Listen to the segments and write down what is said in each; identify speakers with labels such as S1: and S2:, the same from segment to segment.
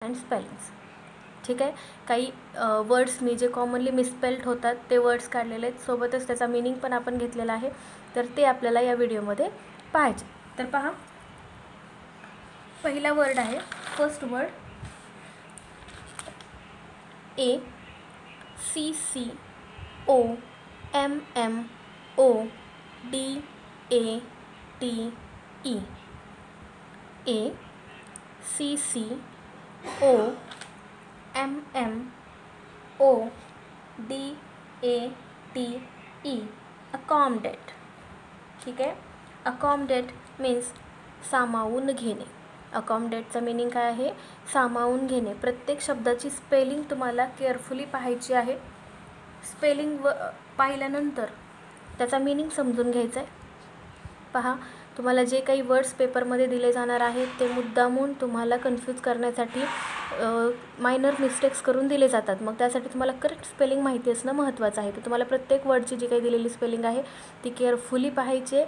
S1: And spellings. ठीक आहे. काही वर्ड्स मी जे कॉमनली मिसस्पेल्ड होतात ते वर्ड्स काढलेले आहेत, सोबतच त्याचा मीनिंग पण आपण घेतलेला आहे, तर ते आपल्याला या व्हिडिओमध्ये पाहायचे. तर पहा, पहिला वर्ड आहे, फर्स्ट वर्ड ACCOMMODATE. ACCOMMODATE. अकॉमडेट. ठीक आहे. अकॉमडेट मीन्स सामावून घेणे. अकॉमडेटचा मीनिंग काय आहे? सामावून घेणे. प्रत्येक शब्दाची स्पेलिंग तुम्हाला केअरफुली पाहायची आहे. स्पेलिंग पाहिल्यानंतर त्याचा मीनिंग समजून घ्यायचा आहे. पहा, तुम्हाला जे काही वर्ड्स पेपरमध्ये दिले जाणार आहेत ते मुद्दामून तुम्हाला कन्फ्यूज करण्यासाठी मायनर मिस्टेक्स करून दिले जातात. मग त्यासाठी तुम्हाला करेक्ट स्पेलिंग माहिती असणं महत्त्वाचं आहे. तर तुम्हाला प्रत्येक वर्डची जी काही दिलेली स्पेलिंग आहे ती केअरफुली पाहायची आहे,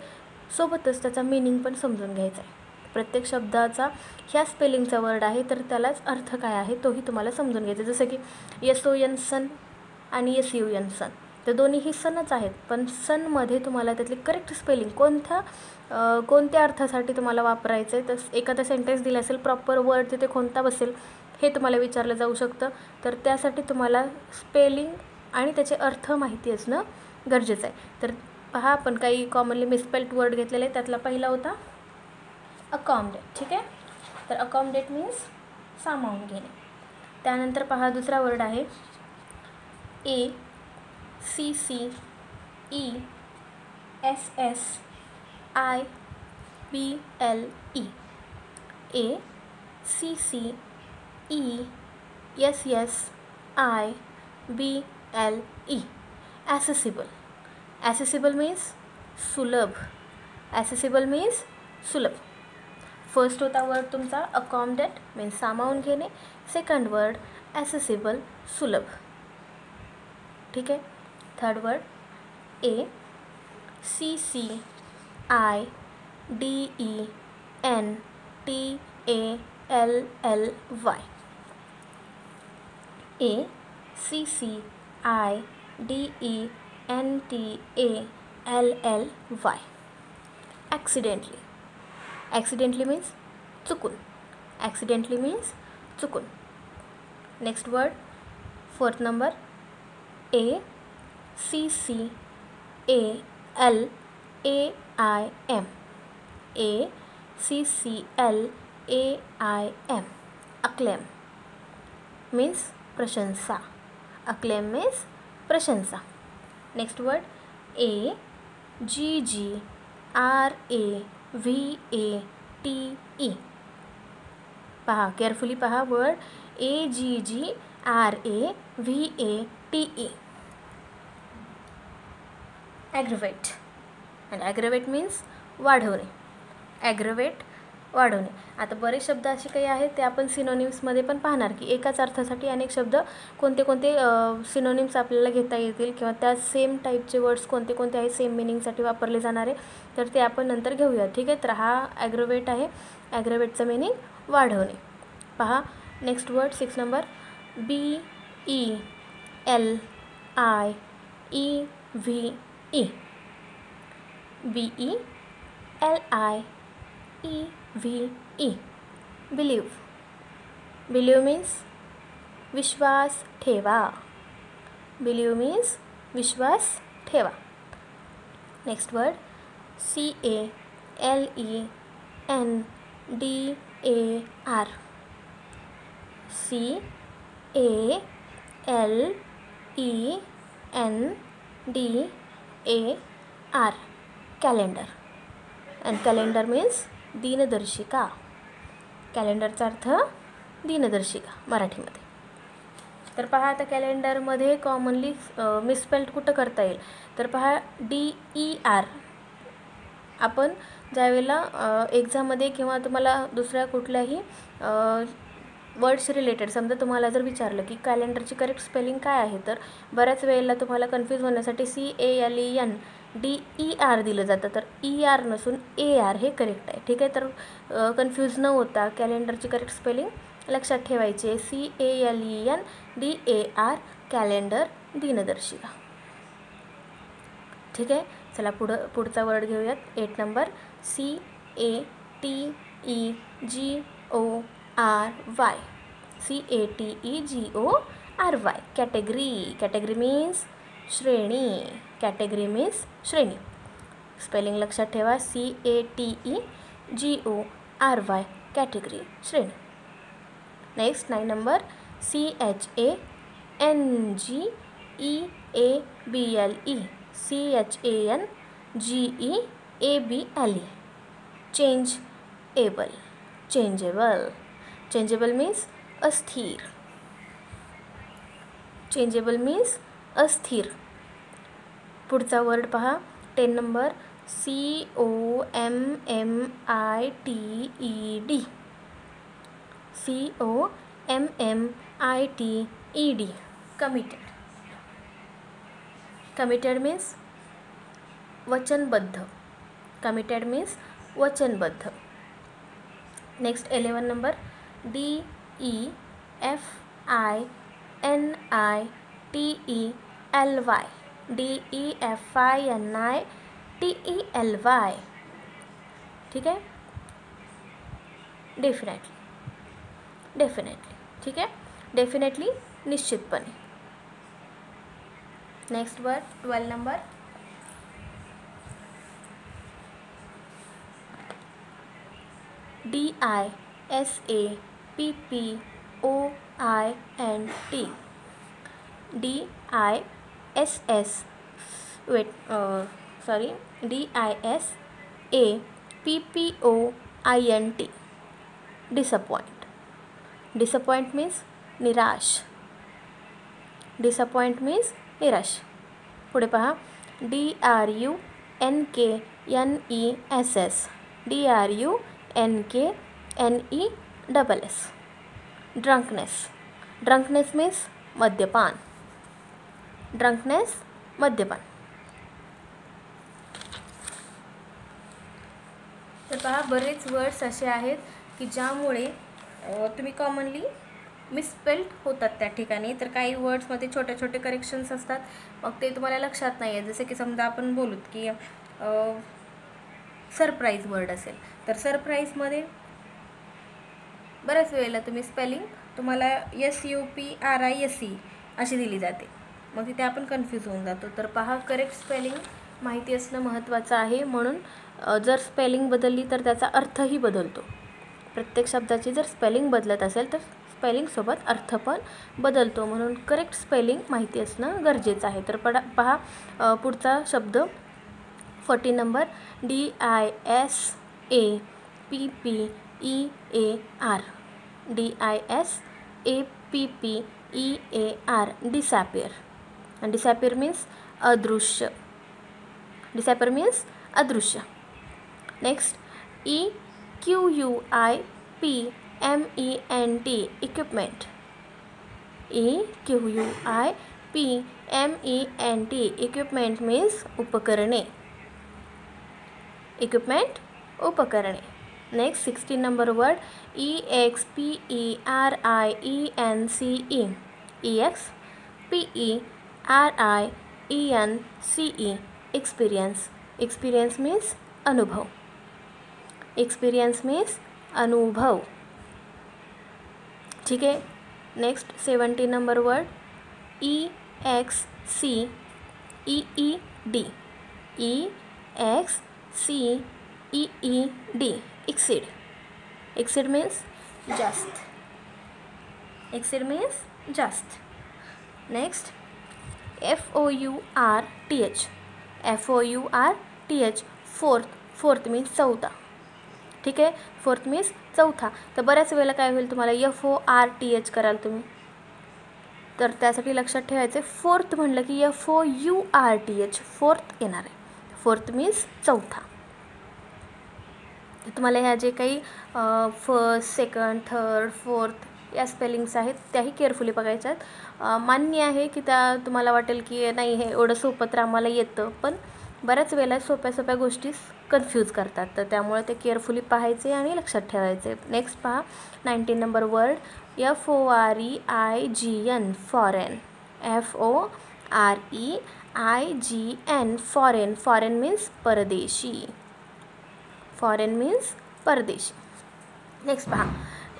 S1: सोबतच त्याचा मीनिंग पण समजून घ्यायचा आहे. प्रत्येक शब्दाचा ह्या स्पेलिंगचा वर्ड आहे तर त्यालाच अर्थ काय आहे तोही तुम्हाला समजून घ्यायचा. जसं की SON सन आणि SUN सन, तर दोन्हीही सनच आहेत, पण सनमध्ये तुम्हाला त्यातली करेक्ट स्पेलिंग कोणत्या अर्थासाठी तुम्हाला वापरायचं आहे. तर एखादा सेंटेन्स दिला असेल, प्रॉपर वर्ड तिथे कोणता बसेल हे तुम्हाला विचारलं जाऊ शकतं. तर त्यासाठी तुम्हाला स्पेलिंग आणि त्याचे अर्थ माहिती असणं गरजेचं आहे. तर पहा, आपण काही कॉमनली मिसस्पेल्ड वर्ड घेतलेले आहे. त्यातला पहिला होता अकॉमडेट. ठीक आहे. तर अकॉमडेट मीन्स सामावून घेणे. त्यानंतर पहा, दुसरा वर्ड आहे ACCESSIBLE. ACCESSIBLE. accessible. accessible means सुलभ. accessible means सुलभ. फर्स्ट होता वर्ड तुमचा अकॉमडेट मीन्स सामावून घेणे. सेकंड वर्ड accessible सुलभ. ठीक आहे. Third word ACCIDENTALLY. ACCIDENTALLY. accidentally. accidentally means चुकून. accidentally means चुकून. Next word, fourth number ACCALAIM. ACCLAIM. acclaim means प्रशंसा. acclaim means प्रशंसा. Next word AGGRAVATE. पहा, केअरफुली पहा वर्ड AGGRAVATE. ॲग्रवेट. अँड ॲग्रवेट मीन्स वाढवणे. ॲग्रवेट वाढवणे. आता बरेच शब्द असे काही आहेत ते आपण सिनोनिम्समध्ये पण पाहणार की एकाच अर्थासाठी अनेक शब्द कोणते सिनोनिम्स आपल्याला घेता येतील किंवा त्या सेम टाईपचे वर्ड्स कोणते आहे सेम मिनिंगसाठी वापरले जाणारे, तर ते आपण नंतर घेऊया. ठीक आहे. तर हा ॲग्रवेट आहे. ॲग्रवेटचं मिनिंग वाढवणे. पहा, next word 6 number BELIEVE. BELIEVE. Believe. Believe means विश्वास ठेवा. बिलीव मीन्स विश्वास ठेवा. Next word CALENDAR. CALENDAR. Calendar. And calendar means दिनदर्शिका. कॅलेंडरचा अर्थ दिनदर्शिका मराठीमध्ये. तर पहा, आता कॅलेंडरमध्ये कॉमनली मिसस्पेल्ड कुठं करता येईल तर पहा, DER. आपण ज्यावेळेला एक्झाममध्ये किंवा तुम्हाला दुसऱ्या कुठल्याही वर्ड्स रिलेटेड समजा तुम्हाला जर विचारलं की कॅलेंडरची करेक्ट स्पेलिंग काय आहे, तर बऱ्याच वेळेला तुम्हाला कन्फ्यूज होण्यासाठी CALENDER दिलं जातं. तर ER नसून AR हे करेक्ट आहे. ठीक आहे. तर कन्फ्यूज न होता कॅलेंडरची करेक्ट स्पेलिंग लक्षात ठेवायचे. CALENDAR कॅलेंडर, दिनदर्शिका. ठीक आहे. चला पुढचा वर्ड घेऊयात. 8 number CATEGORY. CATEGORY category. Category means श्रेणी. कॅटेगरी मीन्स श्रेणी. स्पेलिंग लक्षात ठेवा. CATEGORY कॅटेगरी, श्रेणी. Next 9 number CHANGEABLE. CHANGEABLE changeable. Changeable. Changeable means अस्थिर. चेंजेबल मीन्स अस्थिर. पुढचा वर्ड पहा. 10 number COMMITED. COMMITED committed. Committed means वचनबद्ध. कमिटेड मीन्स वचनबद्ध. Next 11 number DEFINITELY. DEFINITELY. ठीक आहे. डेफिनेटली. डेफिनेटली. ठीक आहे. डेफिनेटली निश्चितपणे. Next word 12 number DISAPPOINT. DISAPPOINT. Disappoint. Disappoint means निराश. डिसअपॉइंट मीन्स निराश. पुढे पहा. DRUNKNESS. DRUNKNESS. Drunkenness. Drunkenness means मद्यपान. ड्रंकनेस मद्यपान. तर पहा, बरेच वर्ड्स असे आहेत की ज्यामुळे तुम्ही कॉमनली मिसस्पेल्ड होतात त्या ठिकाणी. तर काही वर्ड्समध्ये छोटे छोटे करेक्शन्स असतात, मग ते तुम्हाला लक्षात नाही आहे. जसे की समजा आपण बोलूत की सरप्राईज वर्ड असेल, तर सरप्राईजमध्ये बऱ्याच वेळेला तुम्ही स्पेलिंग तुम्हाला SUPRISE अशी दिली जाते, मग तिथे आपण कन्फ्यूज होऊन जातो. तर पहा, करेक्ट स्पेलिंग माहिती असणं महत्त्वाचं आहे. म्हणून जर स्पेलिंग बदलली तर त्याचा अर्थही बदलतो. प्रत्येक शब्दाची जर स्पेलिंग बदलत असेल तर स्पेलिंगसोबत अर्थ पण बदलतो. म्हणून करेक्ट स्पेलिंग माहिती असणं गरजेचं आहे. तर पहा पुढचा शब्द 14 नंबर DISAPPEAR. DISAPPEAR डिसॅपियर. आणि डिसॅपियर मीन्स अदृश्य. डिसॅपियर मीन्स अदृश्य. Next EQUIPMENT equipment. EQUIPMENT equipment means उपकरणे. इक्विपमेंट उपकरणे. Next 16 number word EXPERIENCE. EXPERIENCE experience. Experience means अनुभव. एक्सपिरियन्स मीन्स अनुभव. ठीक आहे. Next 17 number word EXCEED. EXCEED exceed. exceed means just. exceed means just. Next FOURTH. FOURTH fourth. Fourth means चौथा. ठीक आहे. Fourth means चौथा. तर बऱ्याच वेळेला काय होईल, तुम्हाला FORTH कराल तुम्ही, तर त्यासाठी लक्षात ठेवायचं फोर्थ म्हणलं की FOURTH फोर्थ येणार आहे. फोर्थ मीन्स चौथा. तुम्हाला ह्या जे काही फर्स्ट, सेकंड, थर्ड, फोर्थ या स्पेलिंग्स आहेत त्याही केअरफुली बघायच्यात. मान्य आहे की त्या तुम्हाला वाटेल की नाही हे एवढं सोपं तर आम्हाला येतं, पण बऱ्याच वेळेला सोप्या सोप्या गोष्टी कन्फ्यूज करतात, तर त्यामुळे ते केअरफुली पाहायचे आणि लक्षात ठेवायचे. नेक्स्ट पहा 19 number word FOREIGN foreign. FOREIGN foreign. Foreign means परदेशी. फॉरेन मीन्स परदेशी. नेक्स्ट पहा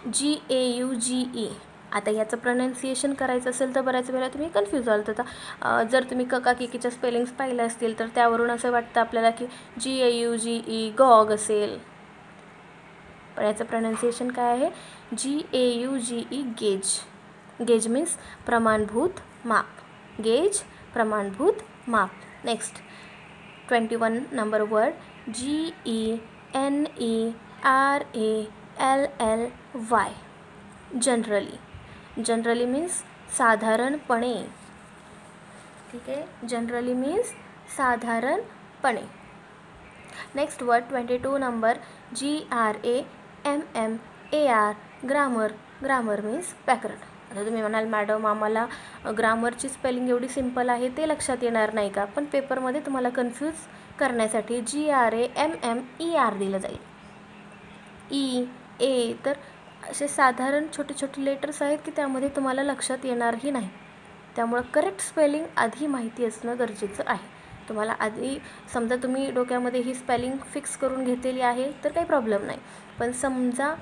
S1: GAUGE. आता याचं प्रोनाऊन्सिएशन करायचं असेल तर बऱ्याच वेळा तुम्ही कन्फ्यूज व्हाल. तर जर तुम्ही कका किकीच्या स्पेलिंग्स पाहिल्या असतील तर त्यावरून असं वाटतं आपल्याला की GAUGE गॉग असेल, पण याचं प्रोनाऊन्सिएशन काय आहे? GAUGE gauge. गेज मीन्स प्रमाणभूत माप. गेज प्रमाणभूत माप. Next 21 number word GENERALLY. Generally. Generally means साधारणपणे. ठीक आहे, जनरली मीन्स साधारणपणे. Next word 22 number GRAMMAR. Grammar. Grammar means व्याकरण. आता तुम्ही म्हणाल मॅडम आम्हाला ग्रामरची स्पेलिंग एवढी सिम्पल आहे ते लक्षात येणार नाही का? पण पेपरमध्ये तुम्हाला कन्फ्यूज करण्यासाठी GRAMMER दिलं जाईल. E तर असे साधारण छोटे छोटे लेटर्स आहेत की त्यामध्ये तुम्हाला लक्षात येणारही नाही. त्यामुळं करेक्ट स्पेलिंग आधी माहिती असणं गरजेचं आहे. तुम्हाला आधी समजा तुम्ही डोक्यामध्ये ही स्पेलिंग फिक्स करून घेतलेली आहे तर काही प्रॉब्लेम नाही, पण समजा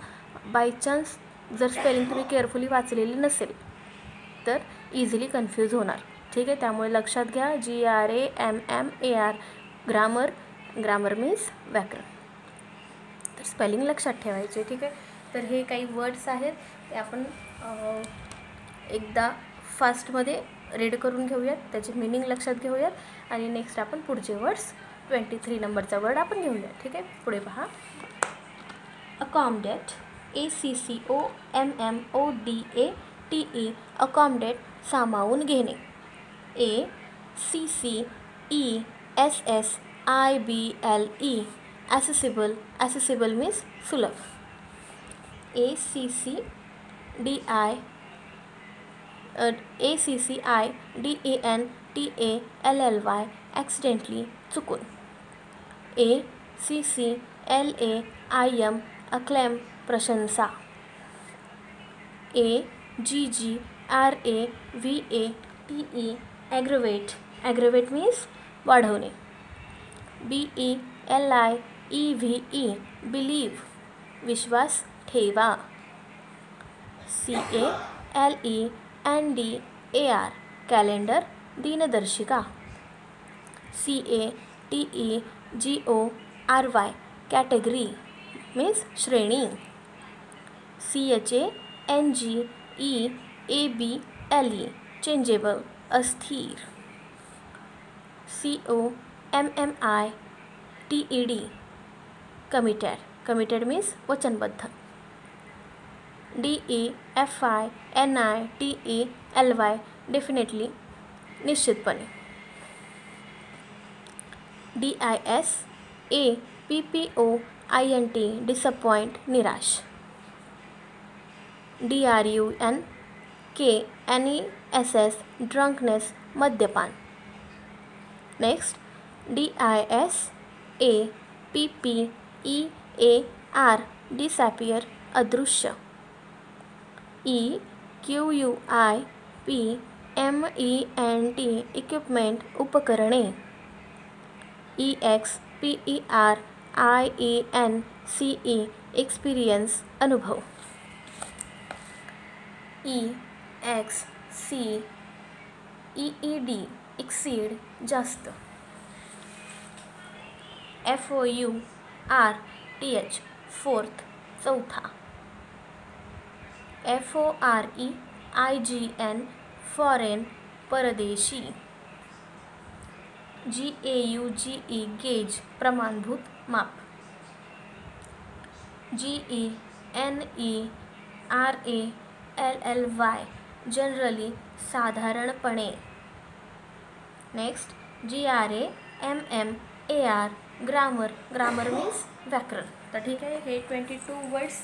S1: बाय चान्स जर स्पेलिंग तुम्ही केअरफुली वाचलेली नसेल तर इझिली कन्फ्यूज होणार. ठीक आहे, त्यामुळे लक्षात घ्या GRAMMAR. ग्रामर. ग्रामर मीन्स व्याकरण. तर स्पेलिंग लक्षात ठेवायचे. ठीक आहे, तर हे काही वर्ड्स आहेत ते आपण एकदा फास्टमध्ये रीड करून घेऊयात, त्याची मीनिंग लक्षात घेऊयात आणि नेक्स्ट आपण पुढचे वर्ड्स 23 नंबरचा वर्ड आपण घेऊयात. ठीक आहे, पुढे पहा अकॉमडेट. ACCOMMODATE. अकॉमडेट सामावून घेणे. ACCESSIBLE. ॲसेसिबल. ॲसेसिबल मीन्स सुलभ. ACCIDENTALLY. ॲक्सिडेंटली. चुकून. ACCLAIM. अक्लेम. प्रशंसा. AGGRAVATE. ॲग्रवेट. ॲग्रवेट मीन्स वाढवणे. BELIEVE. बिलीव्ह. विश्वास ठेवा. CALENDAR. कॅलेंडर. दिनदर्शिका. CATEGORY. कॅटेगरी मीन्स श्रेणी. CHANGEABLE. चेंजेबल. अस्थिर. COMMITED. कमिटेड. कमिटेड मीन्स वचनबद्ध. DEFINITELY. डेफिनेटली. निश्चितपणे. DISAPPOINT. डिसअपॉइंट. निराश. DRUNKNESS. ड्रंकनेस. मद्यपान. Next DISAPPEAR. डिसॅपियर. अदृश्य. EQUIPMENT. इक्विपमेंट. उपकरणे. EXPERIENCE. एक्सपिरियन्स. अनुभव. EXCEED. एक्सीड. जास्त. FOURTH. फोर्थ. चौथा. FOREIGN. फॉरेन. परदेशी. GAUGE. गेज. प्रमाणभूत माप. GENERALLY. जनरली. साधारणपणे. Next GRAMMAR. Grammar. Grammar means व्याकरण. तर ठीक आहे, हे 22 वर्ड्स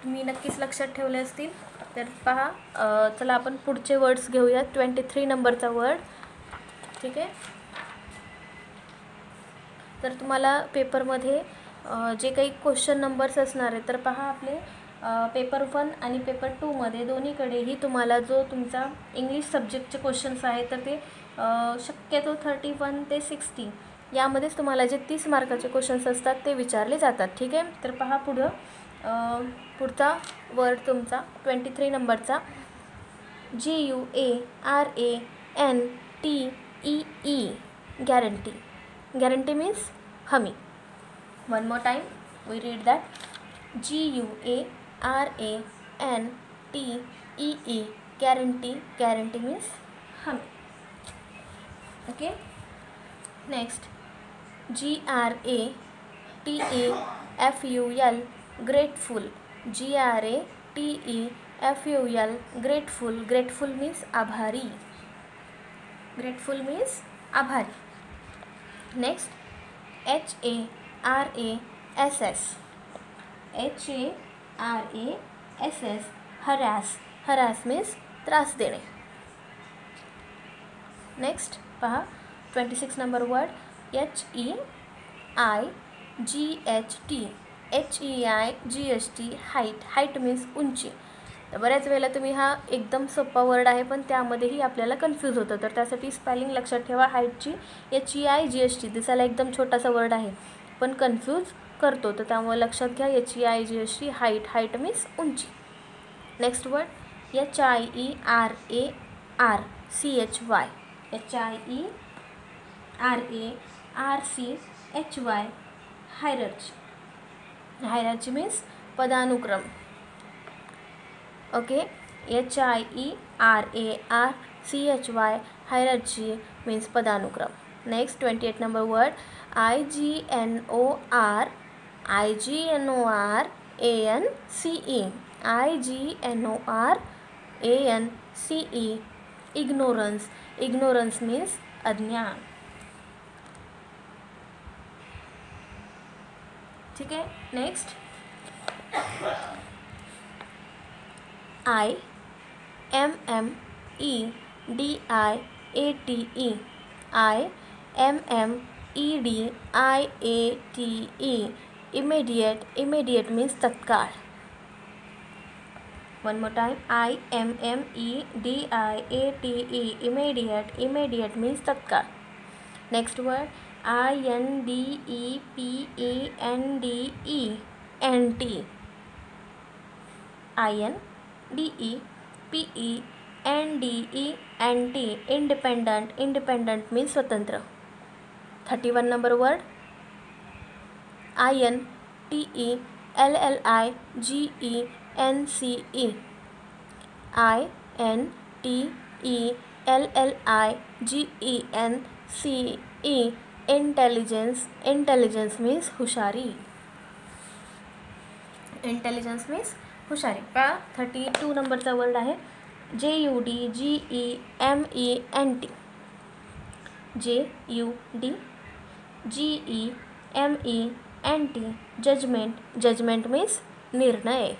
S1: तुम्ही नक्कीच लक्षात ठेवले असतील. तर पहा, चला आपण पुढचे वर्ड्स घेऊयात. 23 नंबरचा वर्ड. ठीक आहे, तर तुम्हाला पेपरमध्ये जे काही क्वेश्चन नंबर्स असणार आहे तर पहा आपले पेपर 1 आणि पेपर 2मध्ये दोन्हीकडेही तुम्हाला जो तुमचा इंग्लिश सब्जेक्टचे क्वेश्चन्स आहेत तर ते शक्यतो 31 ते 60 यामध्येच तुम्हाला जे 30 मार्काचे क्वेश्चन्स असतात ते विचारले जातात. ठीक आहे. तर पहा पुढचा वर्ड तुमचा 23 नंबरचा GUARANTEE गॅरंटी. गॅरंटी मीन्स हमी. One more time we read that. GUARANTEE guarantee. Guarantee means हमी. Okay. Next GRATEFUL grateful. GRATEFUL grateful. Grateful means आभारी. ग्रेटफुल मीन्स आभारी. Next HARASS. HARASS harass. Harass means त्रास देणे. Next पहा 26 number word HEIGHT. Height. Height means उंची. तर बऱ्याच वेळेला तुम्ही हा एकदम सोपा वर्ड आहे पण त्यामध्येही आपल्याला कन्फ्यूज होतं. तर त्यासाठी स्पेलिंग लक्षात ठेवा. हाईटची HEIGHT दिसायला एकदम छोटासा वर्ड आहे पण कन्फ्यूज करतो. तर त्यामुळे लक्षात घ्या HEIGHT हाईट. हाईट मीन्स उंची. Next word HIERARCHY. HIERARCHY hierarchy. Hierarchy means पदानुक्रम. ओके. HIERARCHY हायरार्ची मीन्स पदानुक्रम. Next 28 number word IGNORANCE. IGNORANCE ignorance. Ignorance means अज्ञान. ठीक आहे. Next IMMEDIATE. IMMEDIATE immediate. immediate means तत्काळ. one more time IMMEDIATE immediate. immediate means तत्काळ. next word INDEPENDE anti. INDEPENDE anti. independent. independent means स्वतंत्र. 31 number word INTELLIGENCE. INTELLIGENCE intelligence. Intelligence means हुशारी. Intelligence means हुशारी. का 32 नंबरचा word आहे JUDGEMENT. JUDGEMENT judgement. Judgement means निर्णय.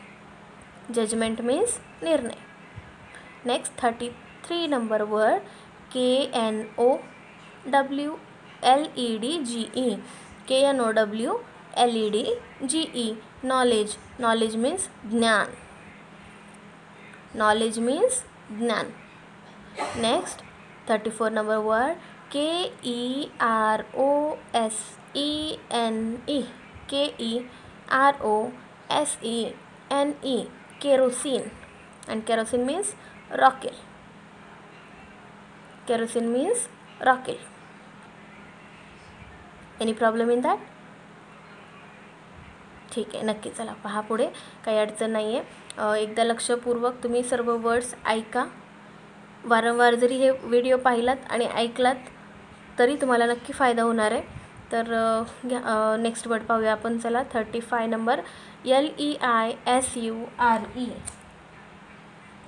S1: Judgement means निर्णय. Next 33 number word KNOWLEDGE. KNOWLEDGE knowledge. Knowledge means ज्ञान. Knowledge means ज्ञान. Next 34 number word KEROSENE. KEROSENE kerosene. and kerosene means rocket. Kerosene means rocket. any problem in that? ठीक आहे. नक्की. चला पहा पुढे. काही अडचण नाही आहे. एकदा लक्षपूर्वक तुम्ही सर्व वर्ड्स ऐका. वारंवार जरी हे व्हिडिओ पाहिलात आणि ऐकलात तरी तुम्हाला नक्की फायदा होणार आहे. तर नेक्स्ट वर्ड पाहूया आपण. चला 35 number LEISURE.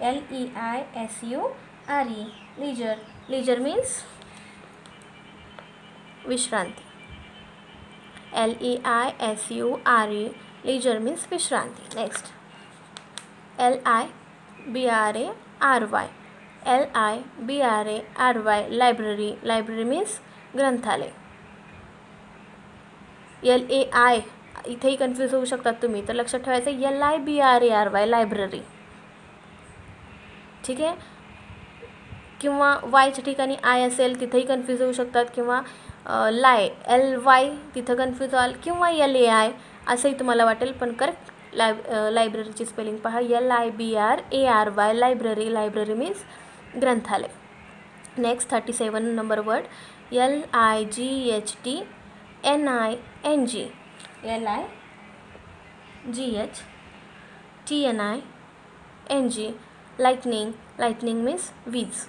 S1: LEISURE leisure. Leisure means विश्रांती. LEISURE लीजर मीन्स विश्रांती. Next LIBRARY. LIBRARY library. Library means ग्रंथालय. LAI इथेही कन्फ्यूज होऊ शकतात तुम्ही, तर लक्षात ठेवायचं LIBRARY लायब्ररी, ठीक आहे. किंवा वायच्या ठिकाणी आय असेल तिथेही कन्फ्यूज होऊ शकतात, किंवा LY तिथं कन्फ्यूज व्हाल, किंवा LAI असंही तुम्हाला वाटेल, पण करेक्ट लायब्ररीची स्पेलिंग पहा LIBRARY लायब्ररी. लायब्ररी मीन्स ग्रंथालय. Next 37 number word LIGHTNING. LIGHTNING lightning. Lightning means वीज.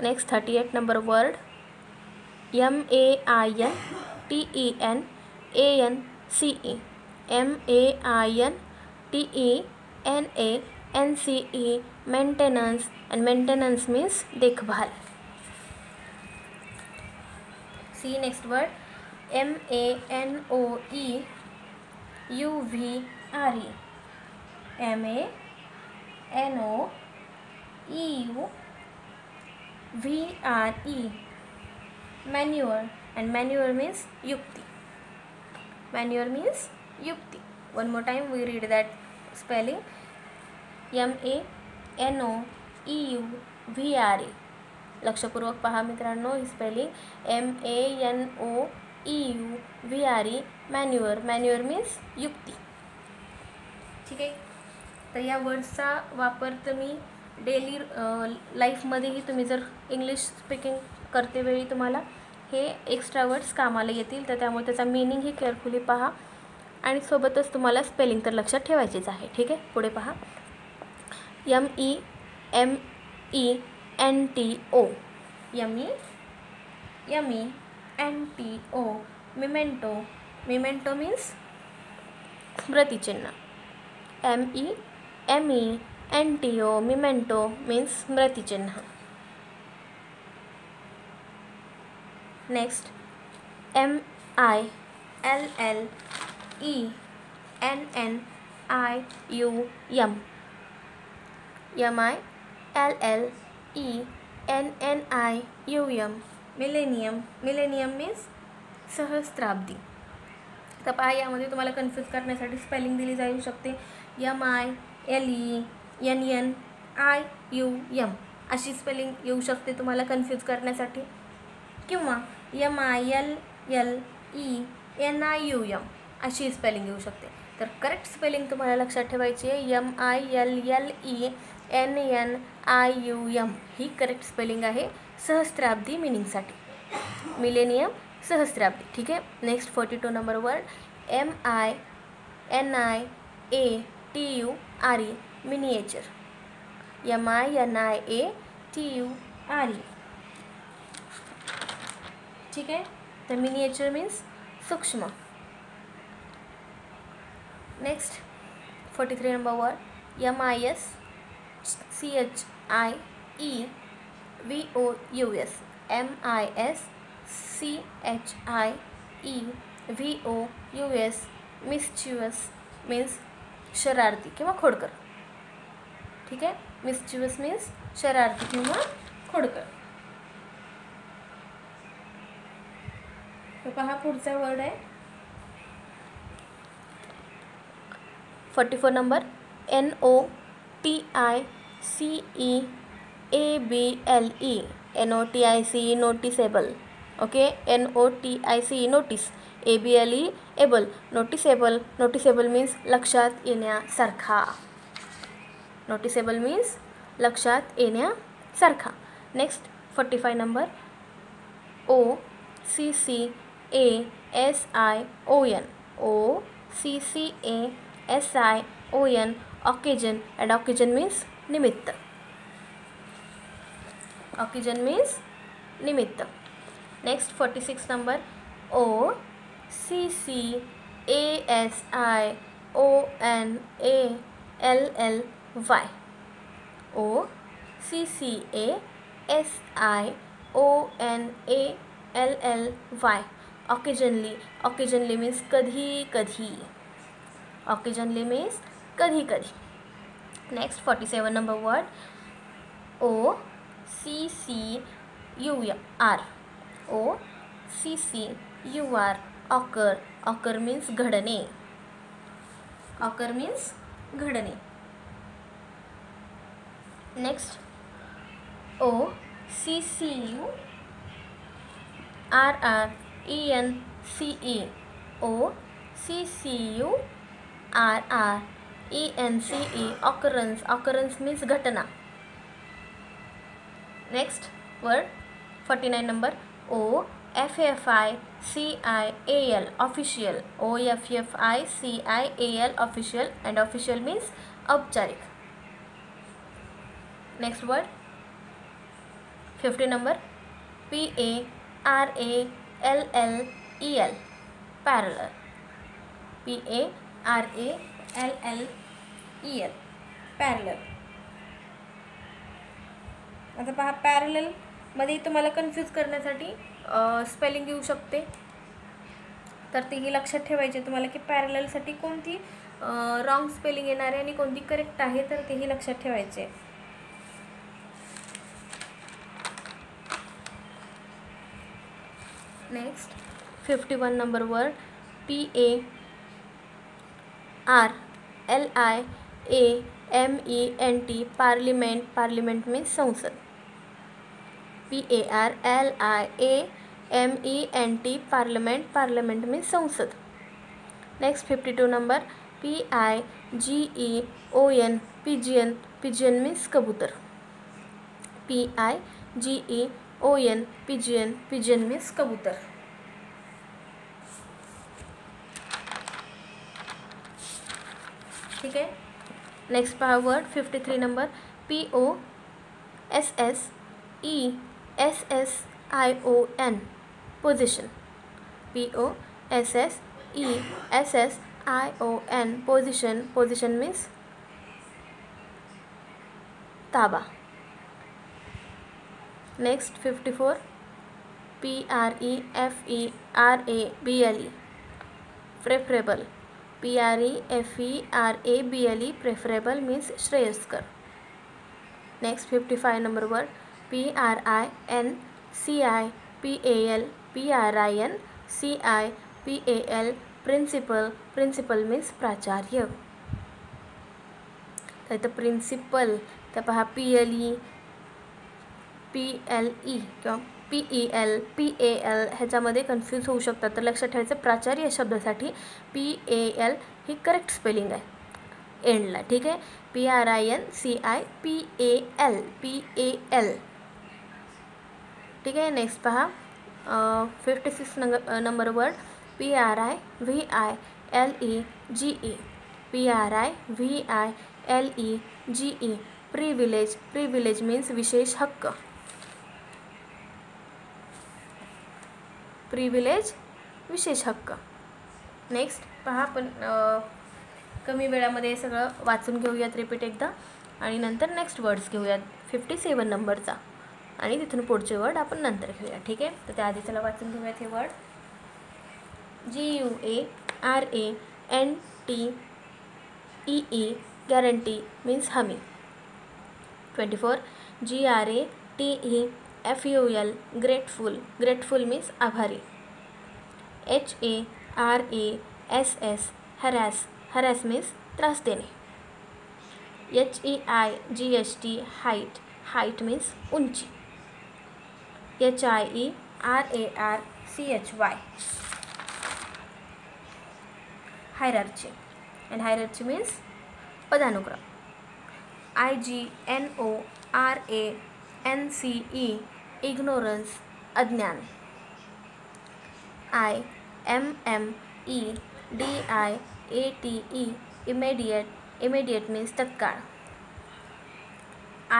S1: Next 38 number word MAINTENANCE. MAINTENANCE maintenance. and maintenance means देखभाल. See next word MANOEUVRE. MANOEUVRE manure. and manure means युक्ती. manure means युक्ती. one more time we read that spelling MANOEUVRE. लक्षपूर्वक पहा मित्रांनो ही spelling MANOEUVRE manoeuvre. Manoeuvre means युक्ती, ठीक आहे. तर या वर्ड्सचा वापर तुम्ही डेली लाईफमध्येही तुम्ही जर इंग्लिश स्पीकिंग करते वेळी तुम्हाला हे एक्स्ट्रा वर्ड्स कामाला येतील, तर त्यामुळे त्याचा मीनिंगही केअरफुली पहा आणि सोबतच तुम्हाला स्पेलिंग तर लक्षात ठेवायचीच आहे, ठीक आहे. पुढे पहा MEMENTO. MEMENTO मिमेंटो. मिमेंटो मीन्स स्मृतिचिन्ह. MEMENTO मिमेंटो मीन्स स्मृतिचिन्ह. Next MILLENNIUM. MILLENNIUM millennium. Millennium means सहस्त्राब्दी. तर पहा यामध्ये तुम्हाला कन्फ्यूज करण्यासाठी स्पेलिंग दिली जाऊ शकते MILENNIUM अशी स्पेलिंग येऊ शकते तुम्हाला कन्फ्यूज करण्यासाठी, किंवा MILLENNIUM अशी स्पेलिंग येऊ शकते. तर करेक्ट स्पेलिंग तुम्हाला लक्षात ठेवायची आहे MILLENNIUM ही करेक्ट स्पेलिंग आहे सहस्त्राब्दी मिनिंगसाठी. मिलेनियम सहस्त्राब्दी, ठीक आहे. Next 42 number word MINIATURE miniature. MINIATURE, ठीक आहे. तर मिनिएचर मीन्स सूक्ष्म. Next 43 number word MISCHIEVOUS. MISCHIEVOUS mischievous means शरारती किंवा खोडकर, ठीक आहे. मिस्चिवस मीन्स शरारती किंवा खोडकर. तर पहा पुढचा वर्ड आहे 44 number NOTICEABLE. NOTICE noticeable. Okay. NOTICE notice. ABLE able. Noticeable. Noticeable means लक्षात येण्यासारखा. नोटिसेबल मीन्स लक्षात येण्यासारखा. Next 45 number OCCASION. OCCASION occasion. and occasion means निमित्त. ऑकेजन मीन्स निमित्त. Next 46 number OCCASIONALLY. OCCASIONALLY occasionally. Occasionally means कधी कधी. Occasionally means कधी कधी. Next 47 number word OCCUR. OCCUR U R, occur, occur means घडणे, occur means घडणे. Next O C C U R R E N C E, O C C U R R E N C E, occurrence, occurrence means घटना. Next word 49 number O F F I C I A L, official, O F F I C I A L, official, and official means औपचारिक. Next word 50 number P A R A L L E L, parallel, P A R A L L E L, parallel. आता पहा, पॅरललमध्ये तुम्हाला confuse करण्यासाठी spelling येऊ शकते, तर तेही लक्षात ठेवायचे तुम्हाला की पॅरललसाठी कोणती रॉंग स्पेलिंग येणार आहे आणि कोणती करेक्ट आहे, तर तेही लक्षात ठेवायचे. Next 51 number word P A R L I A M E N T, parliament, parliament means संसद, P A R L I A M E N T, parliament, parliament means संसद. Next 52 number P I G E O N, pigeon, pigeon means कबूतर, P I G E O N, pigeon, pigeon means कबूतर. ठीक आहे. Next पहा word 53 number P O S S E S S I O N, possession, P O S S E S S I O N, possession, possession means ताबा. Next 54 P R E F E R A B L E, preferable, P R E F E R A B L E, preferable means श्रेयस्कर. Next 55 number word P R I N C I P A L, P R I N C I P A L, principal, principal means प्राचार्य. तर इथं principal, तर पहा P L E किंवा P E L, P A L ह्याच्यामध्ये confuse होऊ शकतात, तर लक्षात ठेवायचं प्राचार्य या शब्दासाठी पी ए एल ही करेक्ट स्पेलिंग आहे एंडला. ठीक आहे, P R I N C I P A L, P A L. ठीक आहे. नेक्स्ट पहा 56 number word P R I V I L E G E, P R I V I L E G E, privilege, privilege means विशेष हक्क, privilege विशेष हक्क. Next पहा आपण कमी वेळामध्ये हे सगळं वाचून घेऊयात रिपीट एकदा आणि नंतर नेक्स्ट वर्ड्स घेऊयात 57 नंबरचा आणि तिथून पुढचे वर्ड आपण नंतर घेऊया. ठीक आहे, तर त्याआधी चला वाचून घेऊयात हे वर्ड. GUARANTEE, गॅरंटी मीन्स हमी. 24 GRATEFUL, ग्रेटफुल, ग्रेटफुल मीन्स आभारी. HARASS, हॅरॅस, हॅरॅस मीन्स त्रास देणे. HEIGHT, हाईट, हाईट मीन्स उंची. HIERARCHY, hierarchy, and hierarchy means पदानुक्रम. IGNORANCE, इग्नोरन्स, अज्ञान. IMMEDIATE, इमेडिएट, इमेडिएट मीन्स तत्काळ.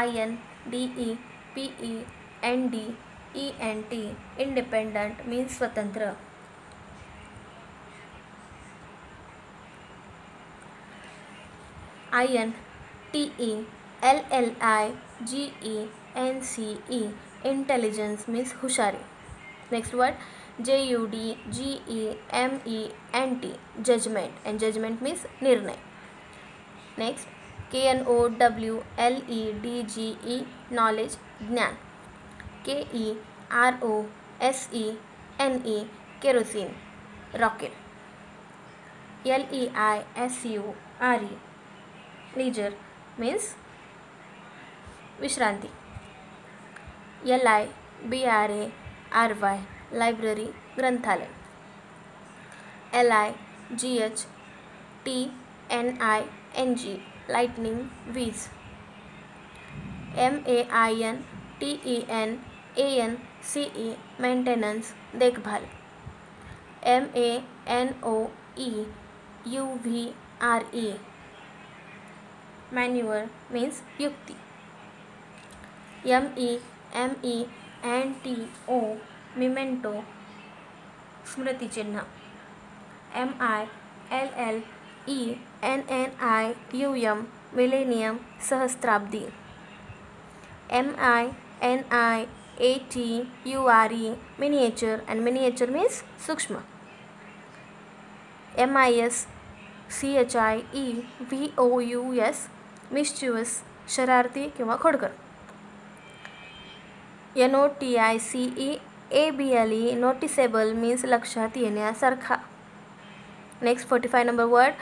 S1: INDEPENDENT, इंडिपेंडंट मीन्स स्वतंत्र. INTELLIGENCE, इंटेलिजन्स मीन्स हुशारी. Next word JUDGEMENT, judgement, and judgement means निर्णय. Next KNOWLEDGE, knowledge, ज्ञान. KEROSENE, kerosene, rocket. leisure, leisure means विश्रांती. library, library ग्रंथालय. lightning, lightning वीज. maintenance, maintenance देखभाल. manure, manure means युक्ती. memento, memento स्मृतिचिन्ह. millennium, millennium सहस्त्राब्दी. miniature, miniature and miniature means सूक्ष्म. mischievous, mischievous शरारती किंवा खोडकर. noticeable, noticeable means लक्षात येण्यासारखा. Next 45 number word.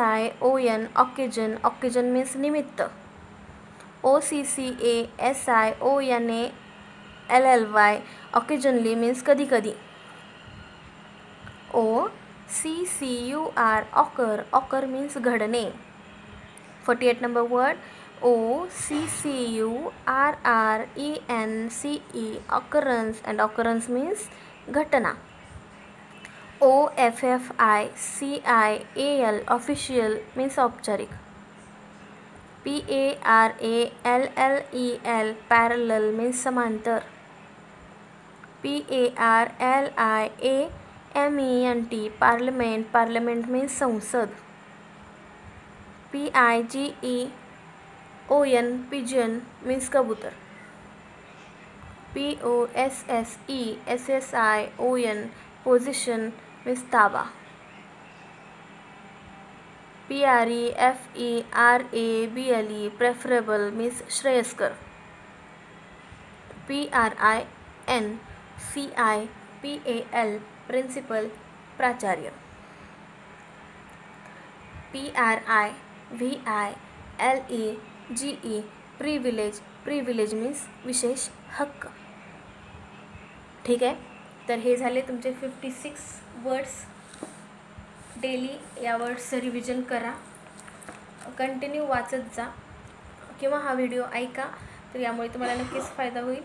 S1: occasion, occasion, occasion means निमित्त. occasionally, occasionally means कधी कधी. occur, occur means घडणे. 48 number word. occurrence and occurrence means घटना. official, official means औपचारिक. parallel, parallel means समांतर. parliament, parliament, parliament means संसद. pigeon means कबूतर. possession, position means ताबा. preferable, preferable means श्रेयस्कर. principal, principal प्राचार्य. privilege, privilege means विशेष हक्क. ठीक आहे. तर हे झाले तुमचे 56 वर्ड्स. डेली या वर्ड्सचं रिव्हिजन करा, कंटिन्यू वाचत जा किंवा हा व्हिडिओ ऐका, तर यामुळे तुम्हाला नक्कीच फायदा होईल.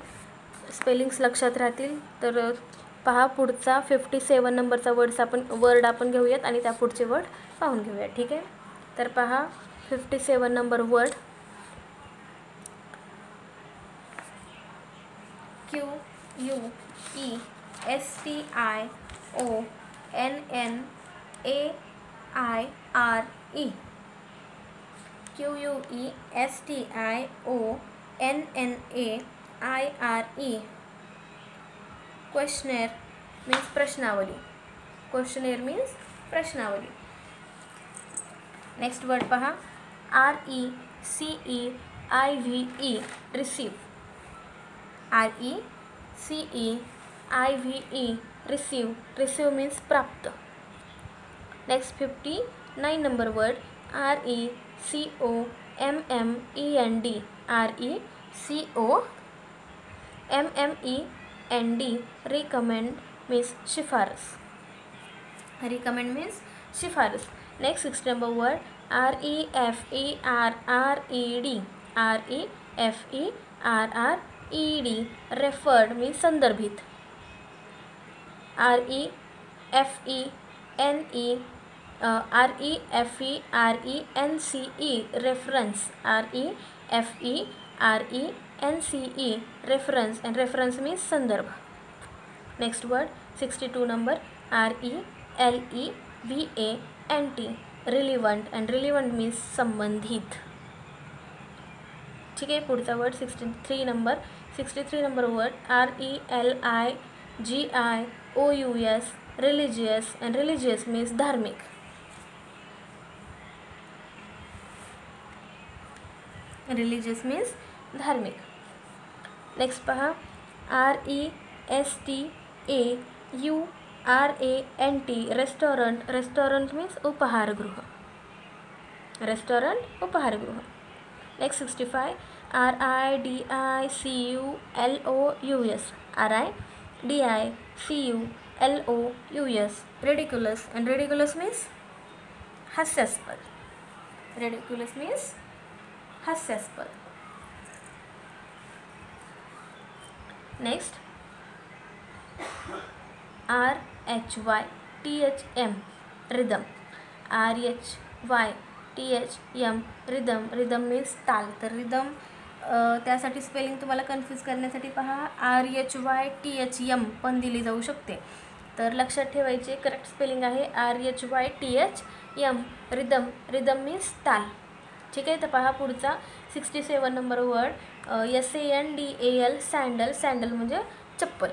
S1: स्पेलिंग्स लक्षात राहतील. तर पहा, पुढचा 57 नंबरचा वर्ड आपण घेऊयात आणि त्या पुढचे वर्ड पाहून घेऊयात. ठीक आहे. तर पहा 57 number word. questionnaire, questionnaire means प्रश्नावली. questionnaire means प्रश्नावली. नेक्स्ट वर्ड पहा. receive, receive. receive, receive means प्राप्त. Next 59 number word. recommend, recommend means शिफारस. recommend means शिफारस. Next 6 number word. referred means संदर्भित. reference, reference and reference means संदर्भ. Next word 62 number. relevant and relevant means संबंधित. ठीक आहे. पुढचा word 63 number. 63 number word. religious and religious means धार्मिक. religious means धार्मिक. नेक्स्ट पहा. रेस्टॉरंट. रेस्टॉरंट मीन्स उपहारगृह. रेस्टॉरंट उपहारगृह. Next 65 RIDICULOUS. RIDICULOUS. Ridiculous. And ridiculous means हास्यास्पद. Ridiculous means हास्यास्पद. Next RHYTHM. Rhythm. RHYTHM. Rhythm means ताल. तर रिदम त्यासाठी स्पेलिंग तुम्हाला कन्फ्यूज करण्यासाठी पहा RHYTHM पण दिली जाऊ शकते. तर लक्षात ठेवायचे करेक्ट स्पेलिंग आहे RHYTHM. रिदम मीन्स ताल. ठीक आहे. तर पहा पुढचा 67 नंबर वर्ड SANDAL. सँडल म्हणजे चप्पल.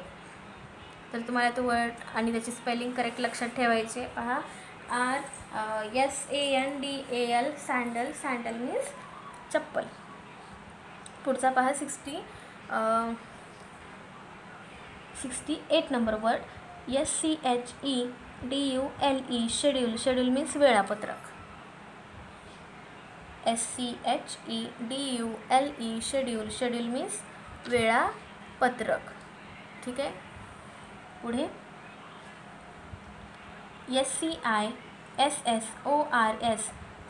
S1: तर तुम्हाला तो वर्ड आणि त्याची स्पेलिंग करेक्ट लक्षात ठेवायचे. पहा SANDAL. सँडल मीन्स चप्पल. पुढचा पहा 68 number word SCHEDULE. Schedule means वेळापत्रक. SCHEDULE. शेड्यूल मीन्स वेळापत्रक. ठीक आहे. पुढे SCISSORS.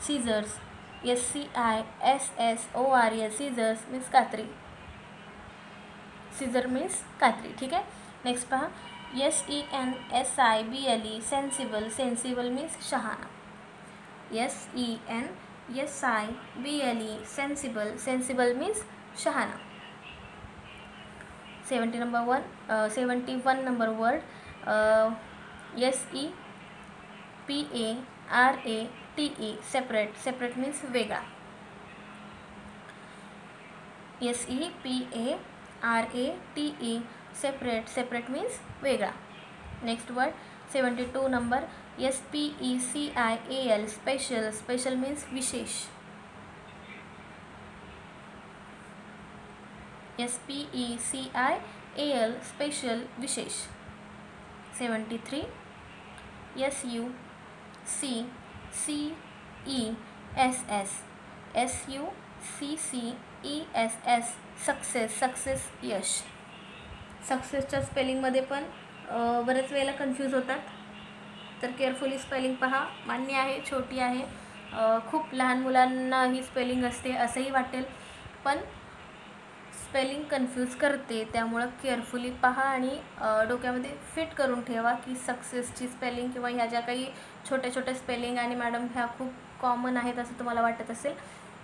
S1: Seizures. SCISSORS. Seizures means कात्री. सीझर मीन्स कात्री. ठीक आहे. नेक्स्ट पहा SENSIBLE. सेन्सिबल मीन्स शहाणा. SENSIBLE. सेन्सिबल मीन्स शहाणा. 71 number word SEPARATE. Separate means वेगळा. SEPARATE. सेपरेट मीन्स वेगळा. Next word 72 number SPECIAL. Special means विशेष. SPECIAL. स्पेशल विशेष. 73 SUCCESS. सक्सेस यश. सक्सेसच्या स्पेलिंगमध्ये पण बरेच वेळेला कन्फ्यूज होतात. तर केअरफुली स्पेलिंग पहा. मान्य आहे छोटी आहे, खूप लहान मुलांना ही स्पेलिंग असते असंही वाटेल, पण स्पेलिंग कन्फ्यूज करते. त्यामुळं केअरफुली पहा आणि डोक्यामध्ये फिट करून ठेवा की सक्सेसची स्पेलिंग किंवा ह्या ज्या काही छोट्या स्पेलिंग आणि मॅडम ह्या खूप कॉमन आहेत असं तुम्हाला वाटत असेल,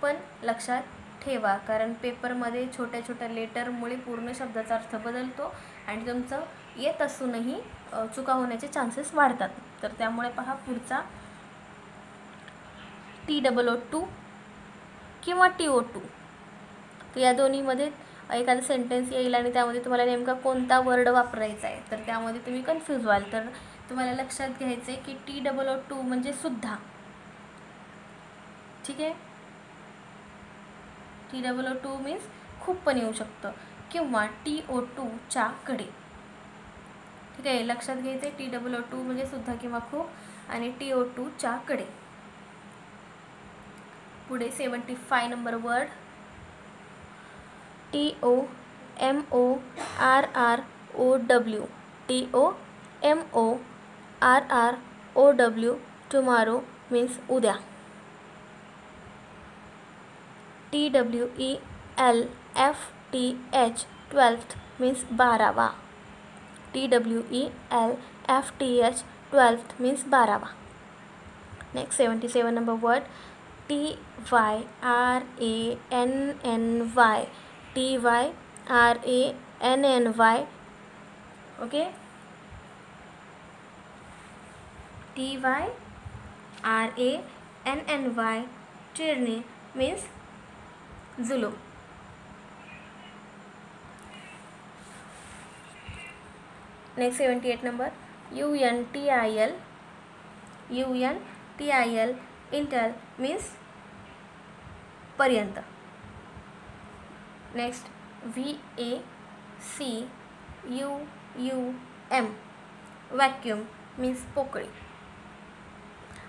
S1: पण लक्षात ठेवा कारण पेपरमध्ये छोट्या लेटरमुळे पूर्ण शब्दाचा अर्थ बदलतो आणि तुमचं येत असूनही चुका होण्याचे चान्सेस वाढतात. तर त्यामुळे पहा पुढचा TOO किंवा TO2. तर या दोन्हीमध्ये एखादा सेंटेन्स येईल आणि त्यामध्ये तुम्हाला नेमका कोणता वर्ड वापरायचा आहे तर त्यामध्ये तुम्ही कन्फ्यूज व्हाल. तर तुम्हाला लक्षात घ्यायचं आहे की TOO म्हणजे सुद्धा. ठीक आहे. TOO मीन्स खूप पण येऊ शकतं किंवा TO2 च्या कडे. ठीक आहे. लक्षात घ्यायचं आहे TOO म्हणजे सुद्धा किंवा खूप आणि TO2 च्या कडे. पुढे 75 number word TOMORROW. TOMORROW. Tomorrow means उद्या. TWELFTH. 12th मीन्स 12वा. TWELFTH. 12th मीन्स 12वा. नेक्स्ट 77 number word TYRANNY. TYRANNY. Okay. TYRANNY. tyranny means जुलूम. Next 78 number UNTIL. Until means पर्यंत. Next VACUUM. एम व्हॅक्यूम मीन्स पोकळी.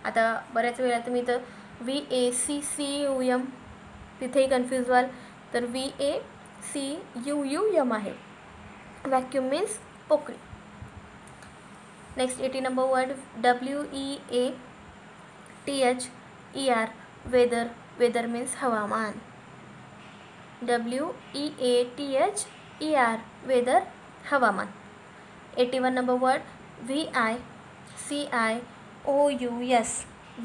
S1: आता बऱ्याच वेळा तुम्ही तर VACCUM तिथेही कन्फ्यूज व्हाल, तर VACUUM आहे. व्हॅक्यूम मीन्स पोकळी. Next 80 number word WEATHER weather. Weather means हवामान. WEATHER वेदर हवामान. 81 number word VICIOUS.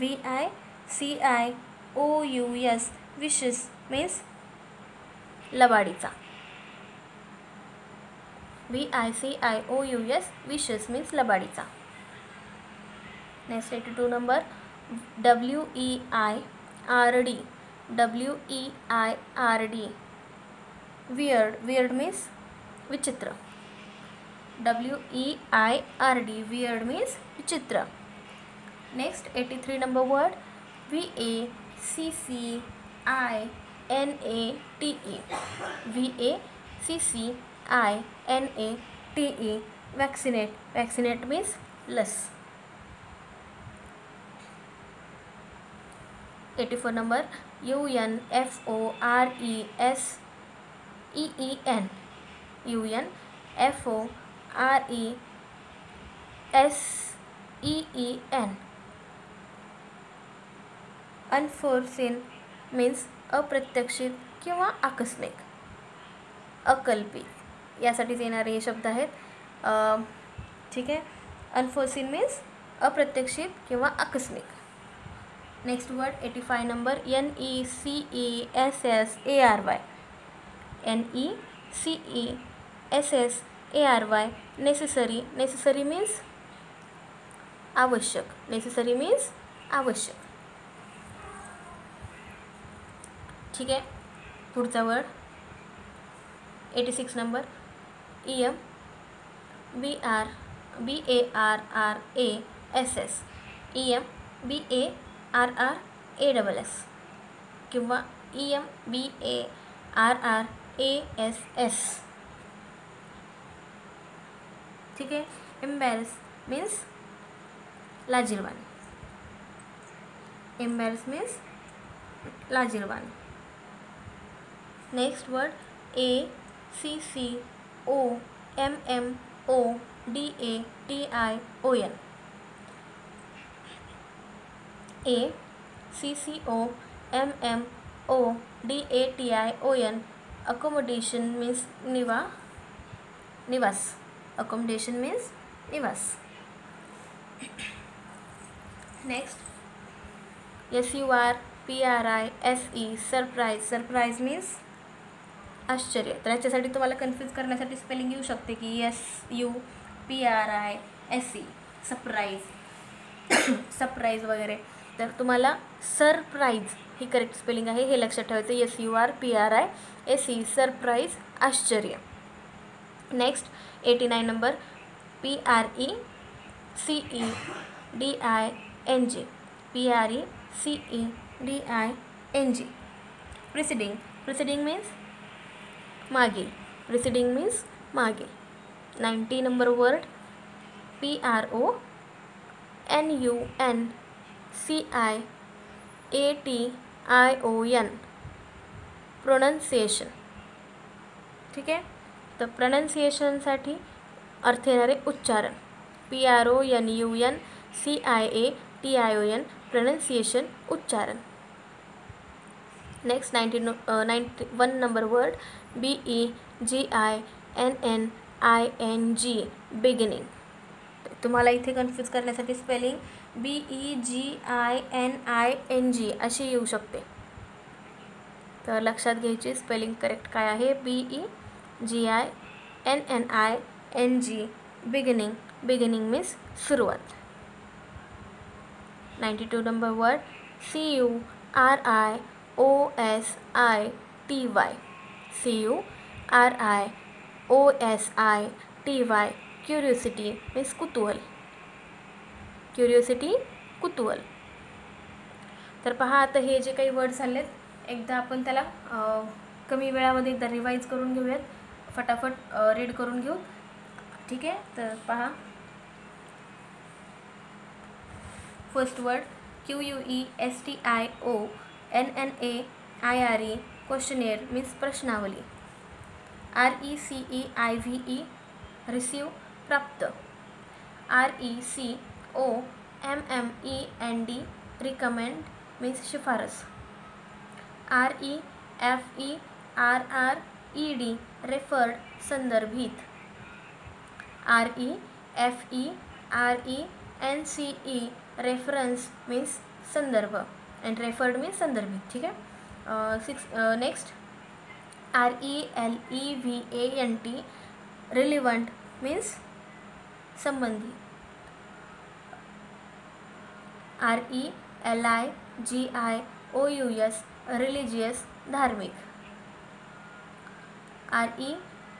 S1: VICIOUS vicious means लबाडीचा. VICIOUS विशेस मीन्स लबाडीचा. Next 82 number WEIRD. WEIRD weird. Weird means विचित्र. WEIRD वियर्ड मीन्स विचित्र. Next 83 number word VACCINATE. VACCINATE vaccinate. Vaccinate means लस. 84 number UNFORESEEN. UNFORESEEN unforeseen means अप्रत्याशित किंवा आकस्मिक. अकल्पित यासाठीच येणारे हे शब्द आहेत. ठीक आहे. अनफोर्सिन मीन्स अप्रत्याशित किंवा आकस्मिक. Next word 85 number NECESSARY. NECESSARY necessary. Necessary means आवश्यक. नेसेसरी मीन्स आवश्यक. ठीक आहे. पुढचा word 86 number EM BARRASS. EM BARRASS किंवा EM BARRASS. ठीक आहे. एम्बॅरस मीन्स लाजिरवाण. एम्बॅरस मीन्स लाजिरवाण. Next word ACCOMMODATION. ACCOMMODATION accommodation means निवास. अकोमोडेशन मीन्स निवास. Next SURPRISE surprise. Surprise means आश्चर्य. तर याच्यासाठी तुम्हाला कन्फ्यूज करण्यासाठी स्पेलिंग येऊ शकते की SUPRISE सरप्राईज. सरप्राईज वगैरे. तर तुम्हाला सरप्राईज ही करेक्ट स्पेलिंग आहे, हे लक्षात ठेवायचं. SURPRISE सरप्राईज आश्चर्य. Next 89 number PRECEDING. PRECEDING preceding. Preceding means मागील. प्रिसिडिंग मीन्स मागील. 90 नंबर वर्ड PRONUNCIATION प्रोनन्सिएशन. ठीक आहे. तर प्रोनन्सिएशनसाठी अर्थ येणारे उच्चारण. PRONUNCIATION प्रोनन्सिएशन उच्चारण. Next 91 number word BEGINNING beginning. तुम्हाला इथे कन्फ्यूज करण्यासाठी स्पेलिंग BEGINNING अशी येऊ शकते. तर लक्षात घ्यायची स्पेलिंग करेक्ट काय आहे. BEGINNING beginning. बिगिनिंग मीन्स सुरुवात. 92 number word CURIOSITY. CURIOSITY curiosity means कुतूहल. क्युरियोसिटी कुतूहल. तर पहा आता हे जे काही वर्ड्स आलेत एकदा आपण त्याला कमी वेळामध्ये एकदा रिवाईज करून घेऊयात. फटाफट रीड करून घेऊ. ठीक आहे. तर पहा, first word QUESTIONNAIRE questionnaire means प्रश्नावली. RECEIVE रिसीव प्राप्त. RECOMMEND रिकमेंड मीन्स शिफारस. REFERRED रेफर्ड संदर्भित. REFERENCE रेफरन्स मीन्स संदर्भ अँड रेफर्ड मीन्स संदर्भित. ठीक आहे. नेक्स्ट RELEVANT रिलिव्हंट मीन्स संबंधी. RELIGIOUS रिलिजियस धार्मिक.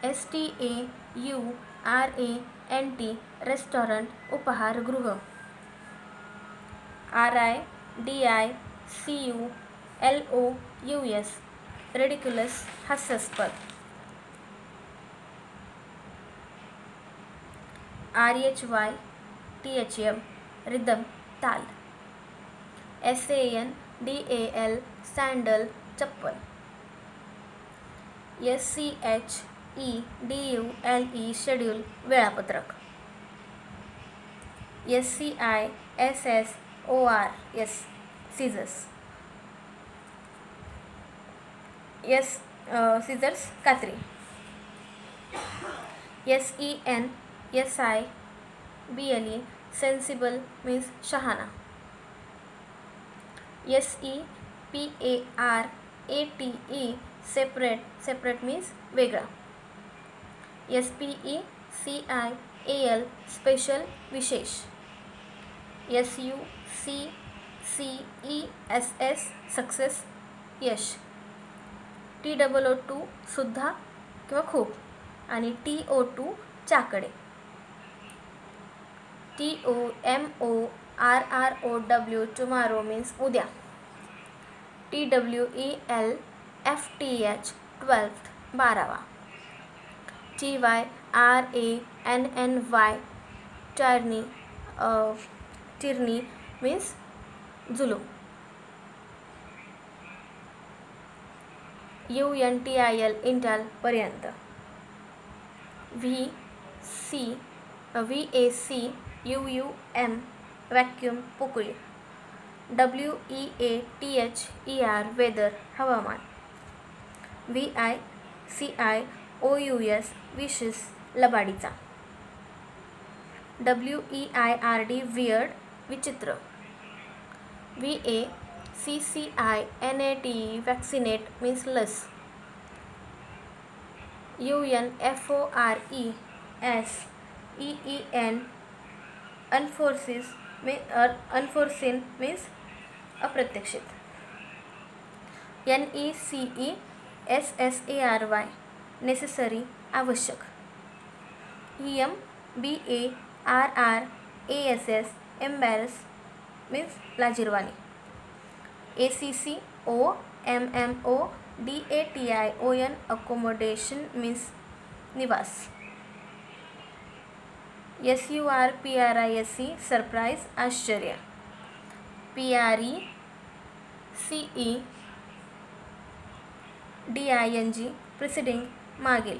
S1: RESTAURANT रेस्टॉरंट उपाहारगृह. RIDICULOUS रेडिक्युलस हास्यास्पद. RHYTHM रिदम ताल. SANDAL सँडल चप्पल. SCHEDULE शेड्यूल वेळापत्रक. SCISSORS seizures. सीझर्स कात्री. SENSIBLE सेन्सिबल मीन्स शहाणा. SEPARATE सेपरेट मीन्स वेगळा. SPECIAL स्पेशल विशेष. SUCCESS सक्सेस यश. TOO सुद्धा किंवा खूप आणि TOO चाकडे. TOMORROW टुमारो मीन्स उद्या. TWELFTH 12th 12वा. TYRANNY टायरनी मीन्स जुलूम. UNTIL इंटाल पर्यंत. VACUUM व्हॅक्यूम पोकळी. WEATHER वेदर हवामान. VICIOUS विशेष लबाडीचा. WEIRD वियर्ड विचित्र. VACCINATE वॅक्सिनेट मीन्स लस. UNFORESEEN अनफोर्सिन मीन्स अप्रत्यक्षित. NECESSARY नेसेसरी आवश्यक. EMBARRASS एम्बॅरस मीन्स लाजिरवाणी. ACCOMMODATION अकोमोडेशन मीन्स निवास. SURPRISE सरप्राईज आश्चर्य. PRECEDING प्रिसिडिंग मागील.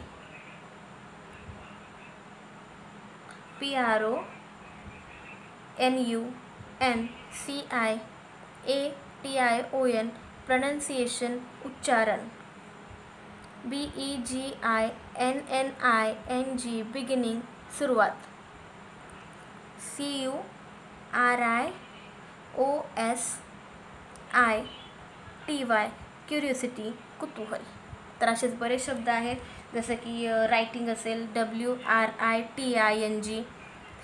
S1: PRONUNCIATION प्रोनाउन्सिएशन उच्चारण. BEGINNING बिगिनिंग सुरुवात. CURIOSITY क्युरिओसिटी कुतूहल. तर असेच बरेच शब्द आहेत, जसं की रायटिंग असेल WRITING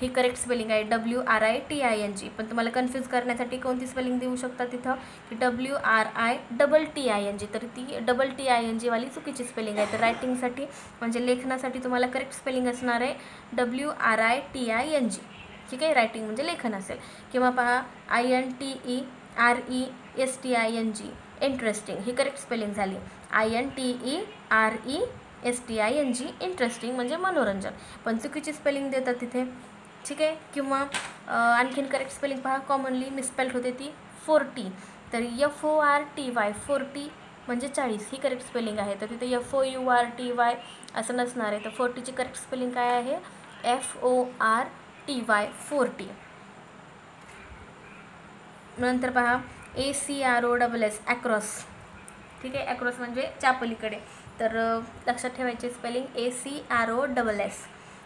S1: ही करेक्ट स्पेलिंग आहे WRITING. पण तुम्हाला कन्फ्यूज करण्यासाठी कोणती स्पेलिंग देऊ शकता तिथं की WRITTING. तर ती TING वाली चुकीची स्पेलिंग आहे. तर रायटिंगसाठी म्हणजे लेखनासाठी तुम्हाला करेक्ट स्पेलिंग असणार आहे WRITING. ठीक आहे. रायटिंग म्हणजे लेखन असेल. किंवा पहा INTERESTING इंटरेस्टिंग ही करेक्ट स्पेलिंग झाली. INTERESTING STING इंटरेस्टिंग म्हणजे मनोरंजन, पण चुकीची स्पेलिंग देतात तिथे. ठीक आहे. किंवा आणखीन करेक्ट स्पेलिंग पहा, कॉमनली मिसस्पेल्ड होते ती 40, तर FORTY 40 म्हणजे 40 ही करेक्ट स्पेलिंग आहे. तर तिथे FOURTY असं नसणार आहे. तर 40ची करेक्ट स्पेलिंग काय आहे? FORTY 40. नंतर पहा ACROSS ॲक्रॉस. ठीक आहे. ॲक्रॉस म्हणजे चापलीकडे. तर लक्षात ठेवायचे स्पेलिंग ACROSS.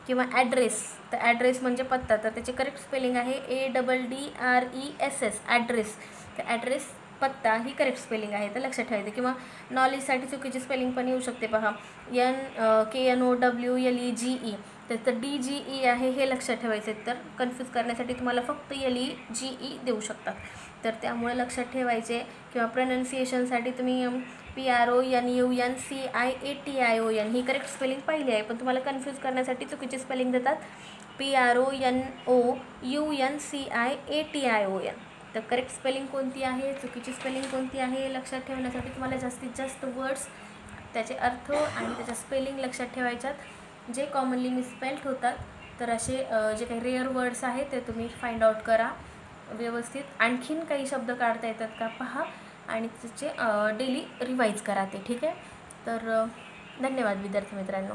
S1: किंवा ॲड्रेस, तर ॲड्रेस म्हणजे पत्ता, तर त्याची करेक्ट स्पेलिंग आहे ADDRESS ॲड्रेस. तर ॲड्रेस पत्ता ही करेक्ट स्पेलिंग आहे, तर लक्षात ठेवायचं. किंवा नॉलेजसाठी चुकीची स्पेलिंग पण येऊ शकते पहा, KNOWLEGE, तर DGE आहे हे लक्षात ठेवायचे. तर कन्फ्यूज करण्यासाठी तुम्हाला फक्त LEGE देऊ शकतात, तर त्यामुळे लक्षात ठेवायचे. किंवा प्रोनन्सिएशनसाठी तुम्ही PRONUNCIATION ही करेक्ट स्पेलिंग पाहिली आहे, पण तुम्हाला कन्फ्यूज करण्यासाठी चुकीची स्पेलिंग देतात PRONOUNCIATION. तर करेक्ट स्पेलिंग कोणती आहे, चुकीची स्पेलिंग कोणती आहे, लक्षात ठेवण्यासाठी तुम्हाला जास्तीत जास्त वर्ड्स, त्याचे अर्थ आणि त्याच्या स्पेलिंग लक्षात ठेवायच्यात, जे कॉमनली मिसस्पेल्ड होतात. तर असे जे काही रेअर वर्ड्स आहेत ते तुम्ही फाइंड आउट करा व्यवस्थित. आणखीन काही शब्द काढता येतात का पहा आणि त्याचे डेली रिवाईज करा ते. ठीक आहे. तर धन्यवाद विद्यार्थी मित्रांनो.